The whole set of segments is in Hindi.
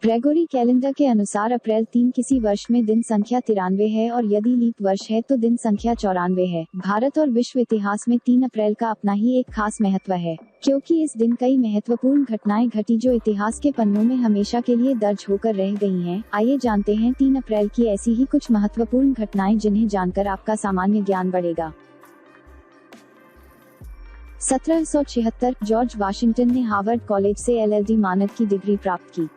ग्रेगोरी कैलेंडर के अनुसार अप्रैल 3 किसी वर्ष में दिन संख्या 93 है और यदि लीप वर्ष है तो दिन संख्या 94 है। भारत और विश्व इतिहास में 3 अप्रैल का अपना ही एक खास महत्व है, क्योंकि इस दिन कई महत्वपूर्ण घटनाएं घटी जो इतिहास के पन्नों में हमेशा के लिए दर्ज होकर रह गई हैं। आइए जानते हैं 3 अप्रैल की ऐसी ही कुछ महत्वपूर्ण घटनाएं जिन्हें जानकर आपका सामान्य ज्ञान बढ़ेगा। 1776 जॉर्ज वाशिंगटन ने हार्वर्ड कॉलेज से LLD मानद की डिग्री प्राप्त की।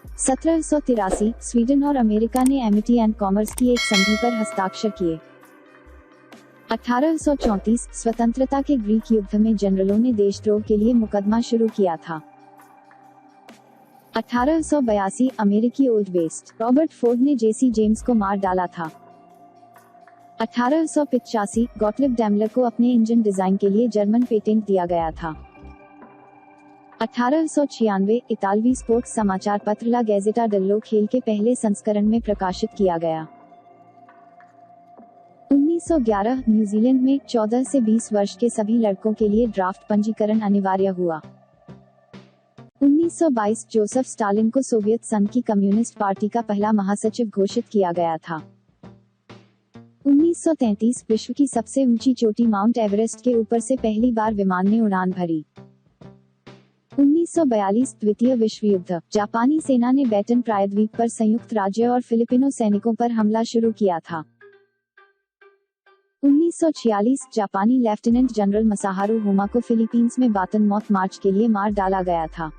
1783 स्वीडन और अमेरिका ने एमिटी एंड कॉमर्स की एक संधि पर हस्ताक्षर किए। 1834 स्वतंत्रता के ग्रीक युद्ध में जनरलों ने देशद्रोह के लिए मुकदमा शुरू किया था। 1882 अमेरिकी ओल्ड वेस्ट रॉबर्ट फोर्ड ने जेसी जेम्स को मार डाला था। 1885 गॉटलिब डैमलर को अपने इंजन डिजाइन के लिए जर्मन पेटेंट दिया गया था। 1896 इतालवी स्पोर्ट्स समाचार पत्र ला गैजेटा डेल्लो खेल के पहले संस्करण में प्रकाशित किया गया। 1911 न्यूजीलैंड में 14 से 20 वर्ष के सभी लड़कों के लिए ड्राफ्ट पंजीकरण अनिवार्य हुआ। 1922 जोसेफ स्टालिन को सोवियत संघ की कम्युनिस्ट पार्टी का पहला महासचिव घोषित किया गया था। 1933 विश्व की सबसे ऊंची चोटी माउंट एवरेस्ट के ऊपर से पहली बार विमान ने उड़ान भरी। 1942 द्वितीय विश्व युद्ध जापानी सेना ने बैटन प्रायद्वीप पर संयुक्त राज्य और फिलिपिनो सैनिकों पर हमला शुरू किया था। 1946 जापानी लेफ्टिनेंट जनरल मसाहारू होमा को फिलीपींस में बातन मौत मार्च के लिए मार डाला गया था।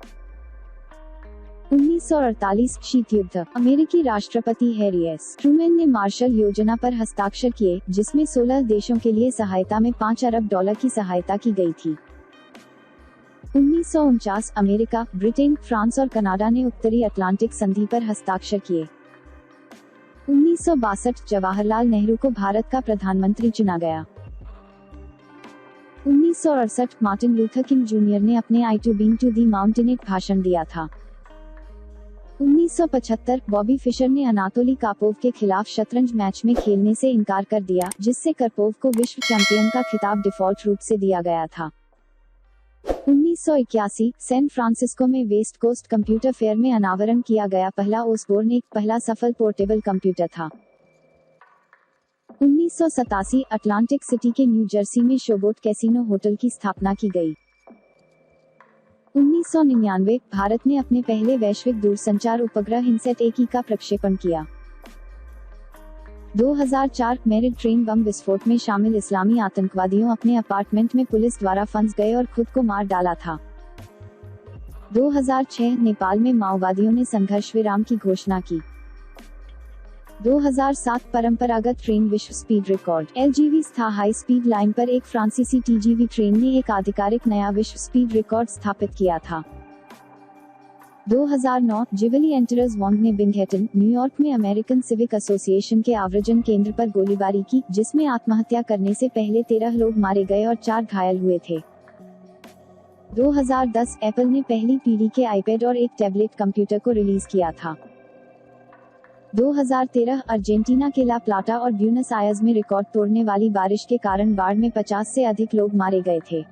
1948 शीत युद्ध अमेरिकी राष्ट्रपति हैरी एस ट्रूमैन ने मार्शल योजना पर हस्ताक्षर किए, जिसमें 16 देशों के लिए सहायता में $5 अरब की सहायता की गई थी। 1949 अमेरिका, ब्रिटेन, फ्रांस और कनाडा ने उत्तरी अटलांटिक संधि पर हस्ताक्षर किए। 1962 जवाहरलाल नेहरू को भारत का प्रधानमंत्री चुना गया। 1968 मार्टिन लूथर किंग जूनियर ने अपने I to being to the mountain एक भाषण दिया था। 1975 बॉबी फिशर ने अनातोली कापोव के खिलाफ शतरंज मैच में खेलने से इनकार कर दिया, जिससे करपोव को विश्व चैंपियन का खिताब डिफॉल्ट रूप से दिया गया था। 1981 सैन फ्रांसिस्को में वेस्ट कोस्ट कंप्यूटर फेयर में अनावरण किया गया पहला ओसबोर्न एक पहला सफल पोर्टेबल कंप्यूटर था। 1987 अटलांटिक सिटी के न्यू जर्सी में शोबोट कैसीनो होटल की स्थापना की गई। 1999 भारत ने अपने पहले वैश्विक दूरसंचार उपग्रह इनसेट -1 का प्रक्षेपण किया। 2004 मेरिट ट्रेन बम विस्फोट में शामिल इस्लामी आतंकवादियों अपने अपार्टमेंट में पुलिस द्वारा फंस गए और खुद को मार डाला था। 2006 नेपाल में माओवादियों ने संघर्ष विराम की घोषणा की। 2007 परंपरागत ट्रेन विश्व स्पीड रिकॉर्ड LGV था हाई स्पीड लाइन पर एक फ्रांसीसी TGV ट्रेन ने एक आधिकारिक नया विश्व स्पीड रिकॉर्ड स्थापित किया था। 2009 जिवली एंटरर्स वॉन्ग ने बिंगहैटन, न्यूयॉर्क में अमेरिकन सिविक एसोसिएशन के आव्रजन केंद्र पर गोलीबारी की, जिसमें आत्महत्या करने से पहले 13 लोग मारे गए और 4 घायल हुए थे। 2010 एप्पल ने पहली पीढ़ी के आईपैड और एक टैबलेट कंप्यूटर को रिलीज किया था। 2013 अर्जेंटीना के ला प्लाटा और ब्यूनस आयर्स में रिकॉर्ड तोड़ने वाली बारिश के कारण बाढ़ में 50 से अधिक लोग मारे गए थे।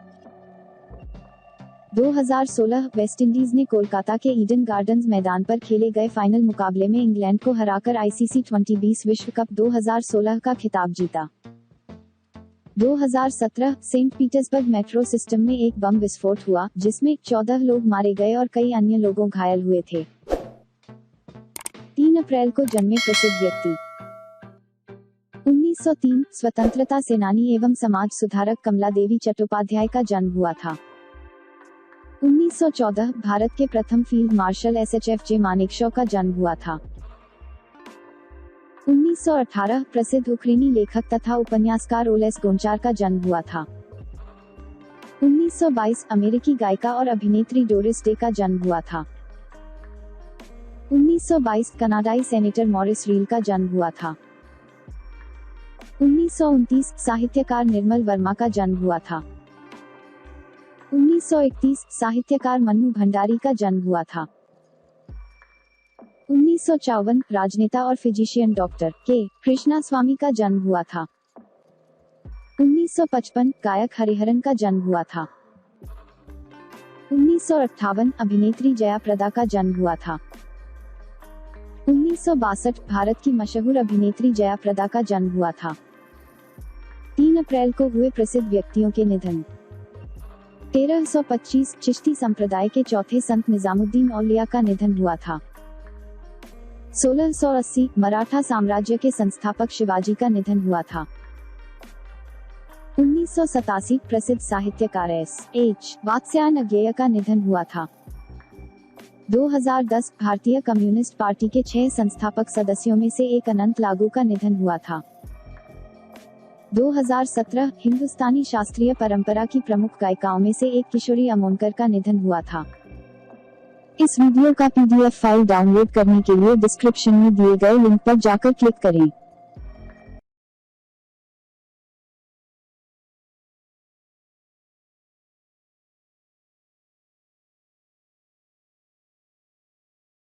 2016 वेस्टइंडीज ने कोलकाता के ईडन गार्डन्स मैदान पर खेले गए फाइनल मुकाबले में इंग्लैंड को हराकर ICC T20 विश्व कप 2016 का खिताब जीता। 2017 सेंट पीटर्सबर्ग मेट्रो सिस्टम में एक बम विस्फोट हुआ, जिसमें 14 लोग मारे गए और कई अन्य लोगों घायल हुए थे। 3 अप्रैल को जन्मे प्रसिद्ध व्यक्ति 1903 स्वतंत्रता सेनानी एवं समाज सुधारक कमला देवी चट्टोपाध्याय का जन्म हुआ था। 1914 भारत के प्रथम फील्ड मार्शल SHFJ मानेकशॉ का जन्म हुआ था। 1918 प्रसिद्ध उक्रेनी लेखक तथा उपन्यासकार ओलेस गोंचार का जन्म हुआ था। 1922 अमेरिकी गायिका और अभिनेत्री डोरिस डे का जन्म हुआ था। 1922 कनाडाई सेनेटर मॉरिस रील का जन्म हुआ था। 1929 साहित्यकार निर्मल वर्मा का जन्म हुआ था। 1931 साहित्यकार मन्नू भंडारी का जन्म हुआ था। 1954 राजनेता और फिजिशियन डॉक्टर के कृष्णा स्वामी का जन्म हुआ था। 1955 गायक हरिहरन का जन्म हुआ था। 1958 अभिनेत्री जया प्रदा का जन्म हुआ था। 1962 भारत की मशहूर अभिनेत्री जया प्रदा का जन्म हुआ था। 3 अप्रैल को हुए प्रसिद्ध व्यक्तियों के निधन। 1325 चिश्ती संप्रदाय के चौथे संत निजामुद्दीन औलिया का निधन हुआ था। 1680 मराठा साम्राज्य के संस्थापक शिवाजी का निधन हुआ था। 1987 प्रसिद्ध साहित्यकार S.H. वात्स्यायन अज्ञेय का निधन हुआ था। 2010 भारतीय कम्युनिस्ट पार्टी के 6 संस्थापक सदस्यों में से एक अनंत लागू का निधन हुआ था। 2017 हिंदुस्तानी शास्त्रीय परंपरा की प्रमुख गायिकाओं में से एक किशोरी अमोनकर का निधन हुआ था। इस वीडियो का PDF फाइल डाउनलोड करने के लिए डिस्क्रिप्शन में दिए गए लिंक पर जाकर क्लिक करें।